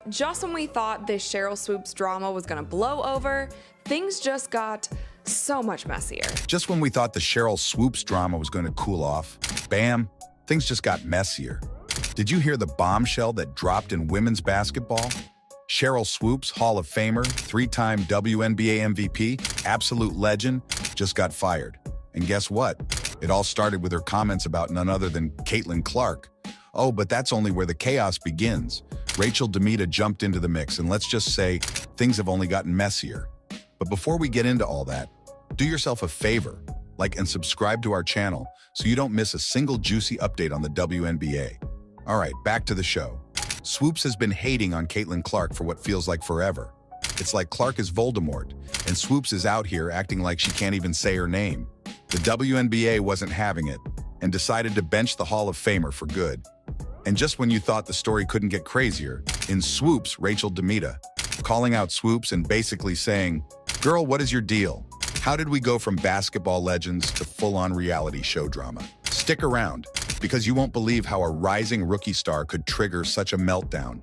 Just when we thought this Sheryl Swoops drama was gonna blow over, things just got so much messier. Just when we thought the Sheryl Swoops drama was going to cool off, bam, things just got messier. Did you hear the bombshell that dropped in women's basketball? Sheryl Swoops, Hall of Famer, three-time WNBA MVP, absolute legend, just got fired. And guess what? It all started with her comments about none other than Caitlin Clark. Oh, but that's only where the chaos begins. Rachel DeMita jumped into the mix, and let's just say things have only gotten messier. But before we get into all that, do yourself a favor, like and subscribe to our channel so you don't miss a single juicy update on the WNBA. All right, back to the show. Swoops has been hating on Caitlin Clark for what feels like forever. It's like Clark is Voldemort, and Swoops is out here acting like she can't even say her name. The WNBA wasn't having it and decided to bench the Hall of Famer for good. And just when you thought the story couldn't get crazier, in swoops Rachel DeMita, calling out Swoops and basically saying, "Girl, what is your deal? How did we go from basketball legends to full-on reality show drama?" Stick around, because you won't believe how a rising rookie star could trigger such a meltdown.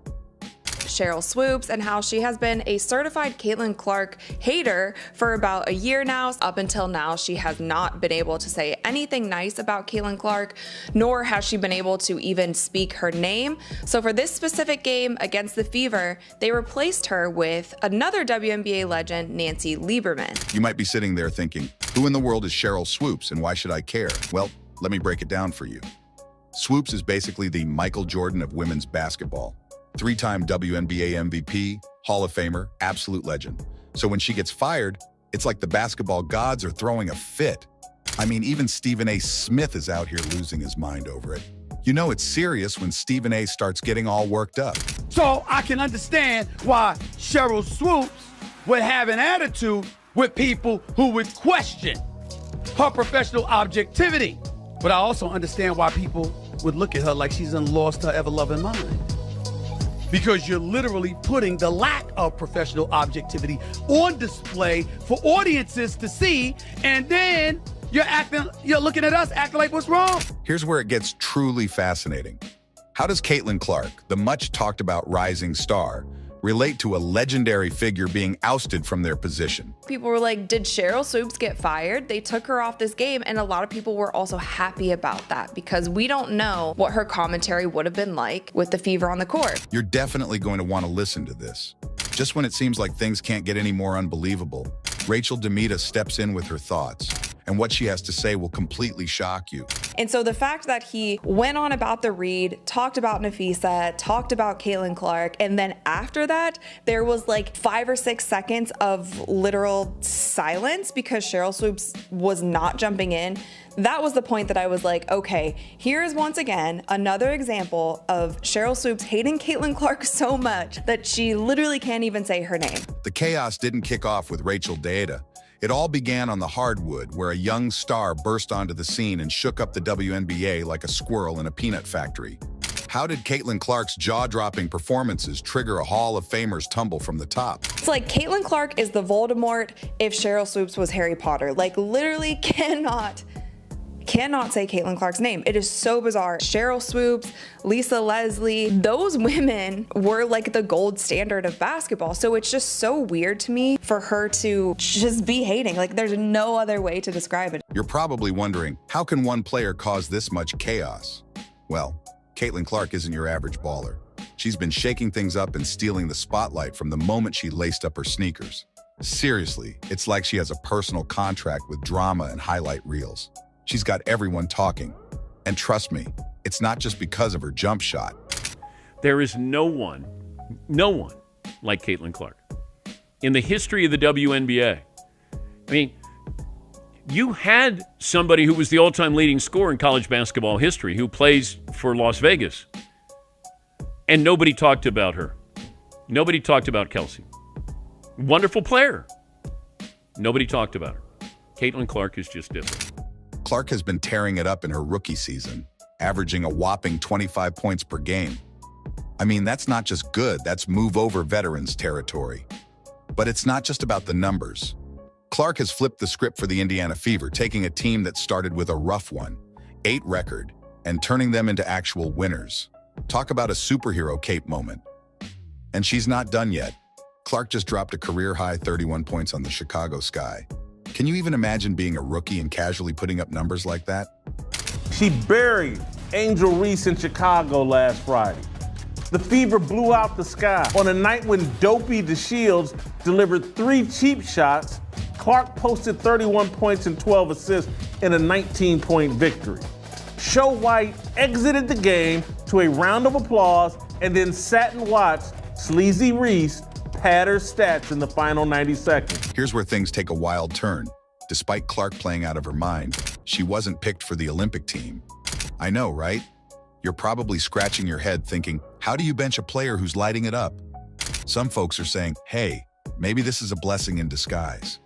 Sheryl Swoops and how she has been a certified Caitlin Clark hater for about a year now. Up until now, she has not been able to say anything nice about Caitlin Clark, nor has she been able to even speak her name. So for this specific game against the Fever, they replaced her with another WNBA legend, Nancy Lieberman. You might be sitting there thinking, who in the world is Sheryl Swoops and why should I care? Well, let me break it down for you. Swoops is basically the Michael Jordan of women's basketball. Three-time WNBA MVP, Hall of Famer, absolute legend. So when she gets fired, it's like the basketball gods are throwing a fit. I mean, even Stephen A. Smith is out here losing his mind over it. You know it's serious when Stephen A. starts getting all worked up. So I can understand why Sheryl Swoops would have an attitude with people who would question her professional objectivity. But I also understand why people would look at her like she's lost her ever-loving mind. Because you're literally putting the lack of professional objectivity on display for audiences to see, and then you're looking at us acting like what's wrong? Here's where it gets truly fascinating. How does Caitlin Clark, the much talked about rising star, relate to a legendary figure being ousted from their position? People were like, did Sheryl Swoops get fired? They took her off this game, and a lot of people were also happy about that because we don't know what her commentary would have been like with the Fever on the court. You're definitely going to want to listen to this. Just when it seems like things can't get any more unbelievable, Rachel DeMita steps in with her thoughts, and what she has to say will completely shock you. And so the fact that he went on about the read, talked about Nafisa, talked about Caitlin Clark, and then after that, there was like 5 or 6 seconds of literal silence because Sheryl Swoops was not jumping in. That was the point that I was like, okay, here is once again another example of Sheryl Swoops hating Caitlin Clark so much that she literally can't even say her name. The chaos didn't kick off with Rachel DeMita. It all began on the hardwood, where a young star burst onto the scene and shook up the WNBA like a squirrel in a peanut factory. How did Caitlin Clark's jaw-dropping performances trigger a Hall of Famers tumble from the top? It's like Caitlin Clark is the Voldemort if Sheryl Swoops was Harry Potter. Like, literally cannot say Caitlin Clark's name. It is so bizarre. Sheryl Swoops, Lisa Leslie, those women were like the gold standard of basketball. So it's just so weird to me for her to just be hating. Like, there's no other way to describe it. You're probably wondering, how can one player cause this much chaos? Well, Caitlin Clark isn't your average baller. She's been shaking things up and stealing the spotlight from the moment she laced up her sneakers. Seriously, it's like she has a personal contract with drama and highlight reels. She's got everyone talking. And trust me, it's not just because of her jump shot. There is no one like Caitlin Clark in the history of the WNBA. I mean, you had somebody who was the all-time leading scorer in college basketball history who plays for Las Vegas, and nobody talked about her. Nobody talked about Kelsey. Wonderful player. Nobody talked about her. Caitlin Clark is just different. Clark has been tearing it up in her rookie season, averaging a whopping 25 points per game. I mean, that's not just good, that's move-over veterans territory. But it's not just about the numbers. Clark has flipped the script for the Indiana Fever, taking a team that started with a rough 1-8 record and turning them into actual winners. Talk about a superhero cape moment. And she's not done yet. Clark just dropped a career-high 31 points on the Chicago Sky. Can you even imagine being a rookie and casually putting up numbers like that? She buried Angel Reese in Chicago last Friday. The Fever blew out the sky. On a night when Dopey DeShields delivered 3 cheap shots, Clark posted 31 points and 12 assists in a 19-point victory. Show White exited the game to a round of applause and then sat and watched Sleazy Reese pad her stats in the final 90 seconds. Here's where things take a wild turn. Despite Clark playing out of her mind, she wasn't picked for the Olympic team. I know, right? You're probably scratching your head thinking, how do you bench a player who's lighting it up? Some folks are saying, hey, maybe this is a blessing in disguise.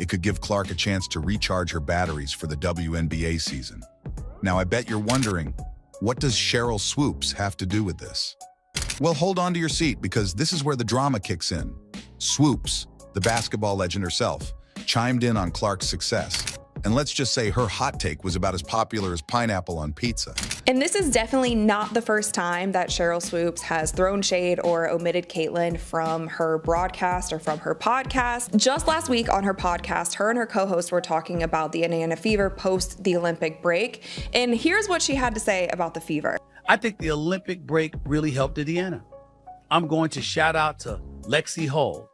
It could give Clark a chance to recharge her batteries for the WNBA season. Now, I bet you're wondering, what does Sheryl Swoops have to do with this? Well, hold on to your seat because this is where the drama kicks in. Swoops, the basketball legend herself, chimed in on Clark's success. And let's just say her hot take was about as popular as pineapple on pizza. And this is definitely not the first time that Sheryl Swoops has thrown shade or omitted Caitlin from her broadcast or from her podcast. Just last week on her podcast, her and her co-host were talking about the Indiana Fever post the Olympic break. And here's what she had to say about the Fever. I think the Olympic break really helped Indiana. I'm going to shout out to Lexi Hull.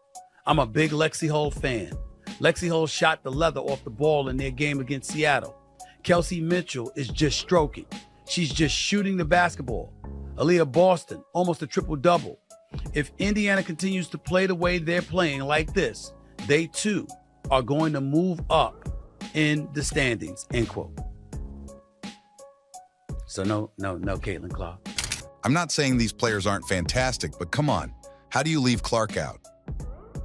I'm a big Lexi Hull fan. Lexi Hull shot the leather off the ball in their game against Seattle. Kelsey Mitchell is just stroking. She's just shooting the basketball. Aaliyah Boston, almost a triple-double. If Indiana continues to play the way they're playing like this, they too are going to move up in the standings, end quote. So no, Caitlin Clark. I'm not saying these players aren't fantastic, but come on, how do you leave Clark out?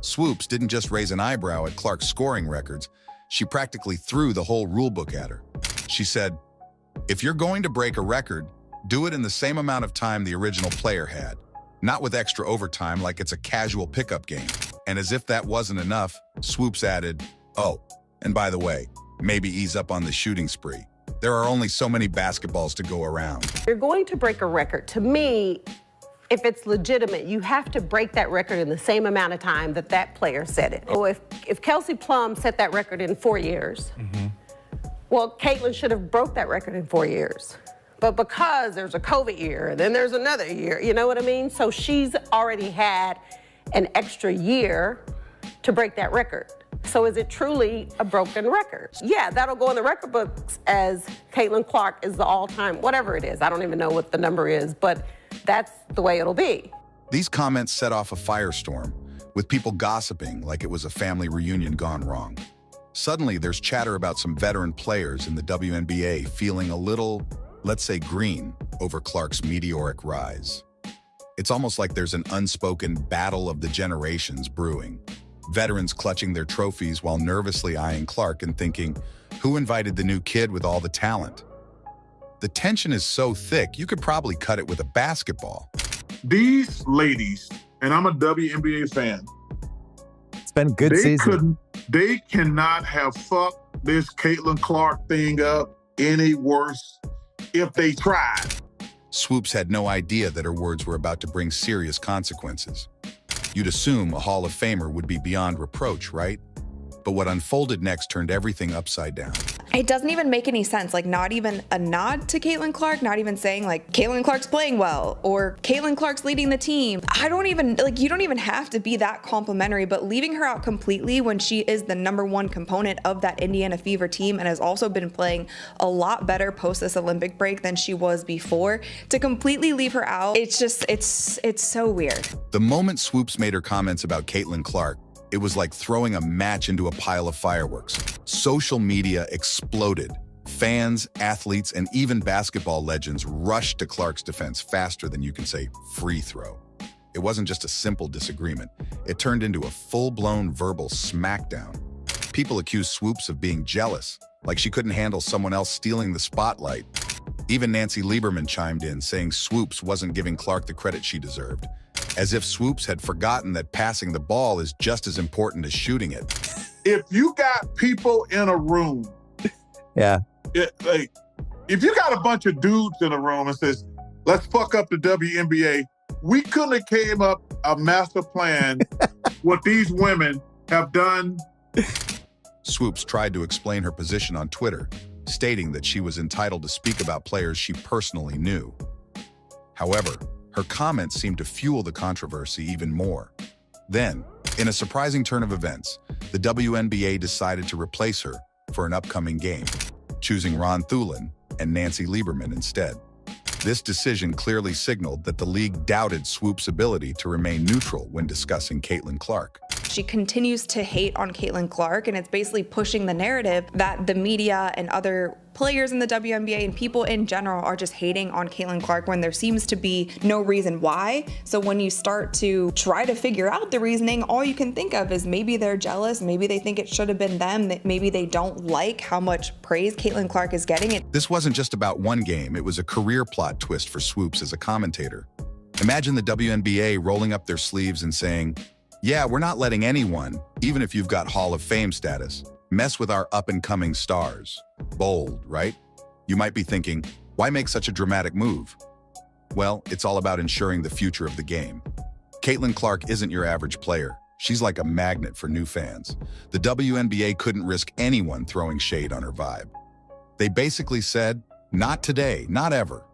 Swoops didn't just raise an eyebrow at Clark's scoring records, she practically threw the whole rulebook at her. She said, if you're going to break a record, do it in the same amount of time the original player had, not with extra overtime like it's a casual pickup game. And as if that wasn't enough, Swoops added, oh, and by the way, maybe ease up on the shooting spree. There are only so many basketballs to go around. You're going to break a record. To me, if it's legitimate, you have to break that record in the same amount of time that that player set it. So if Kelsey Plum set that record in 4 years, well, Caitlin should have broke that record in 4 years. But because there's a COVID year, and then there's another year, you know what I mean? So she's already had an extra year to break that record. So is it truly a broken record? Yeah, that'll go in the record books as Caitlin Clark is the all-time, whatever it is. I don't even know what the number is, but that's the way it'll be. These comments set off a firestorm, with people gossiping like it was a family reunion gone wrong. Suddenly, there's chatter about some veteran players in the WNBA feeling a little, let's say, green over Clark's meteoric rise. It's almost like there's an unspoken battle of the generations brewing. Veterans clutching their trophies while nervously eyeing Clark and thinking, who invited the new kid with all the talent? The tension is so thick, you could probably cut it with a basketball. These ladies, and I'm a WNBA fan. It's been a good season. They cannot have fucked this Caitlin Clark thing up any worse if they tried. Swoops had no idea that her words were about to bring serious consequences. You'd assume a Hall of Famer would be beyond reproach, right? But what unfolded next turned everything upside down. It doesn't even make any sense. Like, not even a nod to Caitlin Clark, not even saying like Caitlin Clark's playing well or Caitlin Clark's leading the team. You don't even have to be that complimentary, but leaving her out completely when she is the #1 component of that Indiana Fever team and has also been playing a lot better post this Olympic break than she was before, to completely leave her out, it's so weird. The moment Swoops made her comments about Caitlin Clark, it was like throwing a match into a pile of fireworks. Social media exploded. Fans, athletes, and even basketball legends rushed to Clark's defense faster than you can say free throw. It wasn't just a simple disagreement. It turned into a full-blown verbal smackdown. People accused Swoops of being jealous, like she couldn't handle someone else stealing the spotlight. Even Nancy Lieberman chimed in, saying Swoops wasn't giving Clark the credit she deserved, as if Swoops had forgotten that passing the ball is just as important as shooting it. If you got people in a room, Yeah. if you got a bunch of dudes in a room and says, let's fuck up the WNBA, We couldn't have came up a master plan what these women have done. Swoops tried to explain her position on Twitter, stating that she was entitled to speak about players she personally knew. However, her comments seemed to fuel the controversy even more. Then, in a surprising turn of events, the WNBA decided to replace her for an upcoming game, choosing Ron Thulin and Nancy Lieberman instead. This decision clearly signaled that the league doubted Swoops' ability to remain neutral when discussing Caitlin Clark. She continues to hate on Caitlin Clark, and it's basically pushing the narrative that the media and other players in the WNBA and people in general are just hating on Caitlin Clark when there seems to be no reason why. So when you start to try to figure out the reasoning, all you can think of is maybe they're jealous, maybe they think it should have been them, that maybe they don't like how much praise Caitlin Clark is getting. This wasn't just about one game, it was a career plot twist for Swoops as a commentator. Imagine the WNBA rolling up their sleeves and saying, "Yeah, we're not letting anyone, even if you've got Hall of Fame status, mess with our up-and-coming stars." Bold, right? You might be thinking, why make such a dramatic move? Well, it's all about ensuring the future of the game. Caitlin Clark isn't your average player. She's like a magnet for new fans. The WNBA couldn't risk anyone throwing shade on her vibe. They basically said, not today, not ever.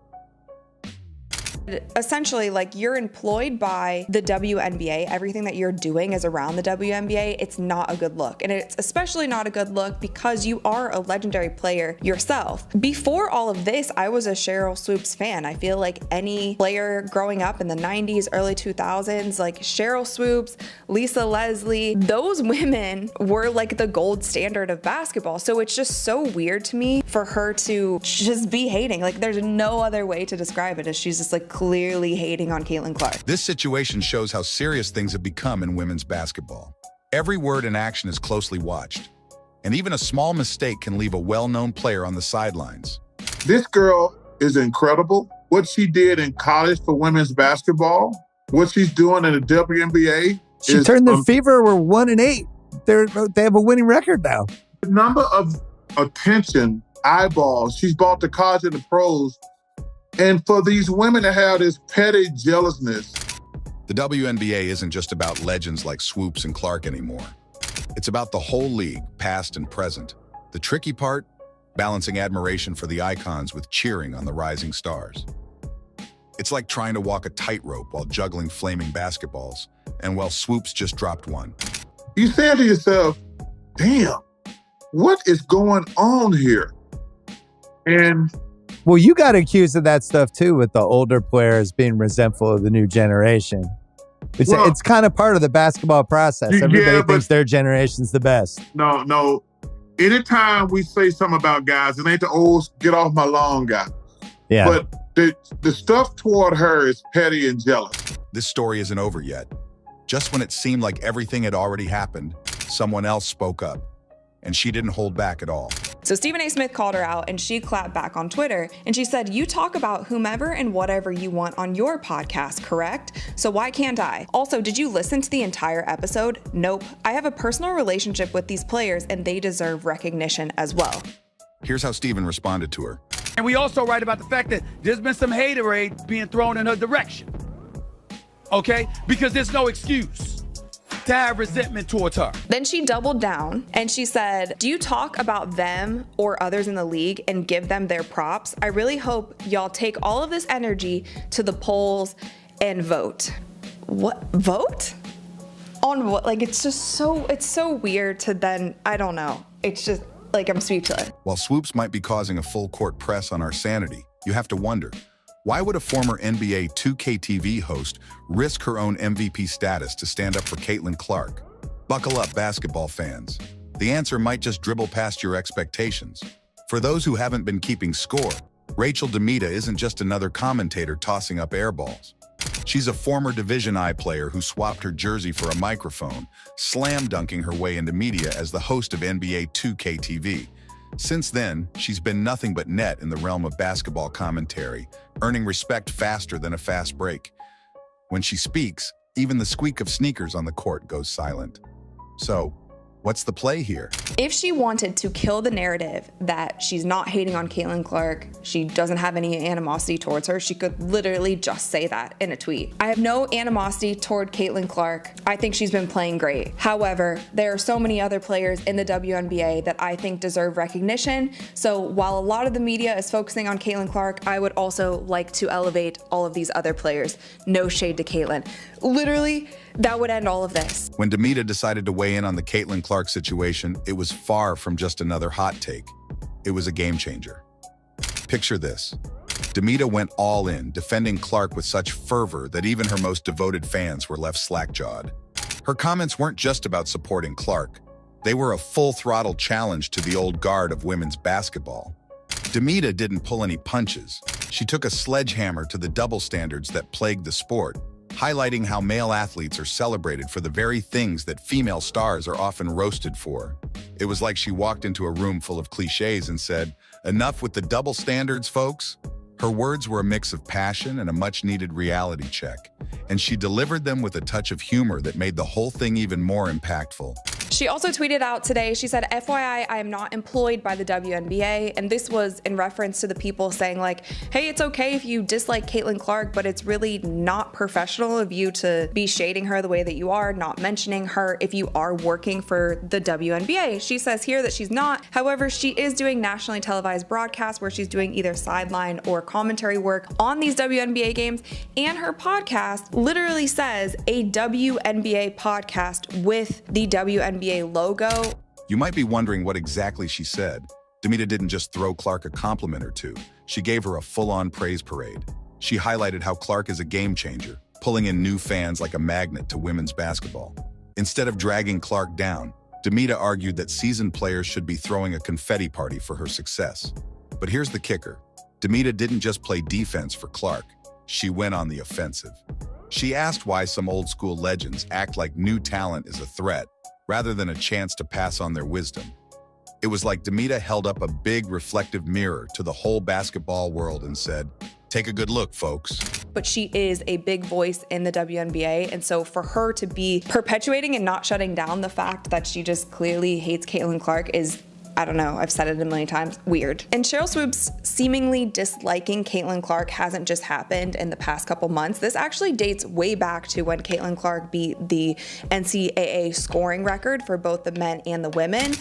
Essentially, like, you're employed by the WNBA. Everything that you're doing is around the WNBA. It's not a good look. And it's especially not a good look because you are a legendary player yourself. Before all of this, I was a Sheryl Swoops fan. I feel like any player growing up in the 90s, early 2000s, like Sheryl Swoops, Lisa Leslie, those women were like the gold standard of basketball. So it's just so weird to me for her to just be hating. Like, there's no other way to describe it as she's just like clearly hating on Caitlin Clark. This situation shows how serious things have become in women's basketball. Every word and action is closely watched, and even a small mistake can leave a well-known player on the sidelines. This girl is incredible. What she did in college for women's basketball, what she's doing in the WNBA. She turned the Fever were 1-8. They have a winning record now. The number of attention, eyeballs she's brought to college and the pros. And for these women to have this petty jealousness. The WNBA isn't just about legends like Swoops and Clark anymore. It's about the whole league, past and present. The tricky part, balancing admiration for the icons with cheering on the rising stars. It's like trying to walk a tightrope while juggling flaming basketballs. And while Swoops just dropped one. You say to yourself, damn, what is going on here? And well, you got accused of that stuff too with the older players being resentful of the new generation. It's kind of part of the basketball process. Everybody thinks their generation's the best. No. Anytime we say something about guys, it ain't the old get off my lawn guy. Yeah. But the stuff toward her is petty and jealous. This story isn't over yet. Just when it seemed like everything had already happened, someone else spoke up. And she didn't hold back at all. So Stephen A. Smith called her out and she clapped back on Twitter and she said, "You talk about whomever and whatever you want on your podcast, correct? So why can't I? Also, did you listen to the entire episode? Nope. I have a personal relationship with these players and they deserve recognition as well." Here's how Stephen responded to her. And we also write about the fact that there's been some haterade being thrown in her direction. Okay? Because there's no excuse to have resentment towards her. Then she doubled down and she said, "Do you talk about them or others in the league and give them their props? I really hope y'all take all of this energy to the polls and vote." What? Vote? On what? Like, it's so weird to then, I don't know. It's just like, I'm speechless. While Swoops might be causing a full court press on our sanity, you have to wonder, why would a former NBA 2K TV host risk her own MVP status to stand up for Caitlin Clark? Buckle up, basketball fans. The answer might just dribble past your expectations. For those who haven't been keeping score, Rachel DeMita isn't just another commentator tossing up air balls. She's a former Division I player who swapped her jersey for a microphone, slam dunking her way into media as the host of NBA 2K TV. Since then, she's been nothing but net in the realm of basketball commentary, earning respect faster than a fast break. When she speaks, even the squeak of sneakers on the court goes silent. So, What's the play here? If she wanted to kill the narrative that she's not hating on Caitlin Clark, she doesn't have any animosity towards her, she could literally just say that in a tweet. I have no animosity toward Caitlin Clark. I think she's been playing great. However, there are so many other players in the WNBA that I think deserve recognition. So while a lot of the media is focusing on Caitlin Clark, I would also like to elevate all of these other players. No shade to Caitlin. Literally, that would end all of this. When DeMita decided to weigh in on the Caitlin Clark situation, it was far from just another hot take. It was a game changer. Picture this. DeMita went all in, defending Clark with such fervor that even her most devoted fans were left slack-jawed. Her comments weren't just about supporting Clark. They were a full-throttle challenge to the old guard of women's basketball. DeMita didn't pull any punches. She took a sledgehammer to the double standards that plagued the sport, highlighting how male athletes are celebrated for the very things that female stars are often roasted for. It was like she walked into a room full of cliches and said, "Enough with the double standards, folks." Her words were a mix of passion and a much-needed reality check, and she delivered them with a touch of humor that made the whole thing even more impactful. She also tweeted out today, she said, "FYI, I am not employed by the WNBA," and this was in reference to the people saying like, hey, it's okay if you dislike Caitlin Clark, but it's really not professional of you to be shading her the way that you are, not mentioning her if you are working for the WNBA. She says here that she's not. However, she is doing nationally televised broadcasts where she's doing either sideline or commentary work on these WNBA games, and her podcast literally says a WNBA podcast with the WNBA logo. You might be wondering what exactly she said. DeMita didn't just throw Clark a compliment or two. She gave her a full-on praise parade. She highlighted how Clark is a game changer, pulling in new fans like a magnet to women's basketball. Instead of dragging Clark down, DeMita argued that seasoned players should be throwing a confetti party for her success. But here's the kicker. DeMita didn't just play defense for Clark. She went on the offensive. She asked why some old-school legends act like new talent is a threat, rather than a chance to pass on their wisdom. It was like DeMita held up a big reflective mirror to the whole basketball world and said, "Take a good look, folks." But she is a big voice in the WNBA, and so for her to be perpetuating and not shutting down the fact that she just clearly hates Caitlin Clark is, I don't know, I've said it a million times, weird. And Sheryl Swoops seemingly disliking Caitlin Clark hasn't just happened in the past couple months. This actually dates way back to when Caitlin Clark beat the NCAA scoring record for both the men and the women.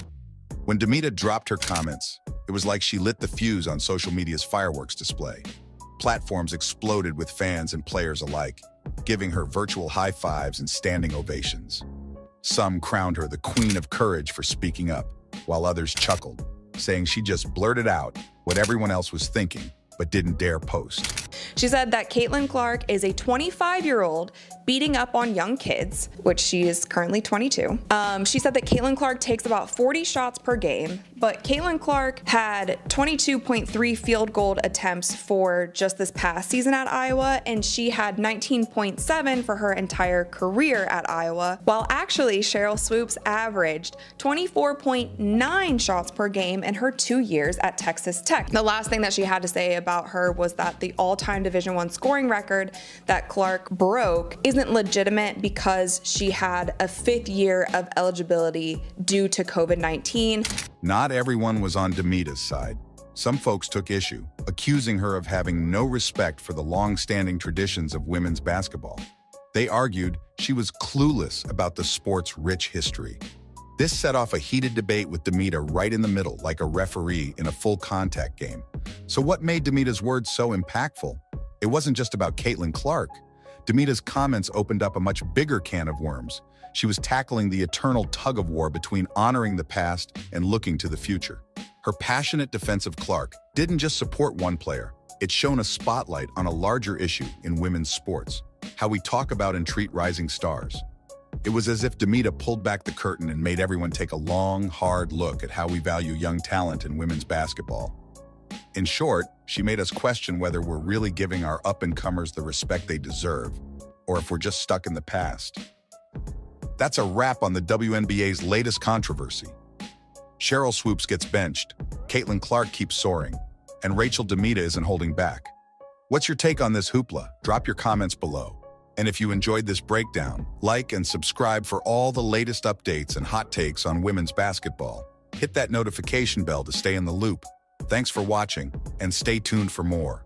When DeMita dropped her comments, it was like she lit the fuse on social media's fireworks display. Platforms exploded with fans and players alike, giving her virtual high fives and standing ovations. Some crowned her the Queen of Courage for speaking up, while others chuckled, saying she just blurted out what everyone else was thinking, but didn't dare post. She said that Caitlin Clark is a 25-year-old beating up on young kids, which she is currently 22. She said that Caitlin Clark takes about 40 shots per game, but Caitlin Clark had 22.3 field goal attempts for just this past season at Iowa, and she had 19.7 for her entire career at Iowa, while actually Sheryl Swoops averaged 24.9 shots per game in her 2 years at Texas Tech. The last thing that she had to say about her was that the all-time Division I scoring record that Clark broke isn't legitimate because she had a 5th year of eligibility due to COVID-19. Not everyone was on DeMita's side. Some folks took issue, accusing her of having no respect for the long-standing traditions of women's basketball. They argued she was clueless about the sport's rich history. This set off a heated debate with DeMita right in the middle, like a referee in a full-contact game. So what made DeMita's words so impactful? It wasn't just about Caitlin Clark. DeMita's comments opened up a much bigger can of worms. She was tackling the eternal tug-of-war between honoring the past and looking to the future. Her passionate defense of Clark didn't just support one player. It shone a spotlight on a larger issue in women's sports, how we talk about and treat rising stars. It was as if DeMita pulled back the curtain and made everyone take a long, hard look at how we value young talent in women's basketball. In short, she made us question whether we're really giving our up-and-comers the respect they deserve, or if we're just stuck in the past. That's a wrap on the WNBA's latest controversy. Sheryl Swoops gets benched, Caitlin Clark keeps soaring, and Rachel DeMita isn't holding back. What's your take on this hoopla? Drop your comments below. And if you enjoyed this breakdown, like and subscribe for all the latest updates and hot takes on women's basketball. Hit that notification bell to stay in the loop. Thanks for watching, and stay tuned for more.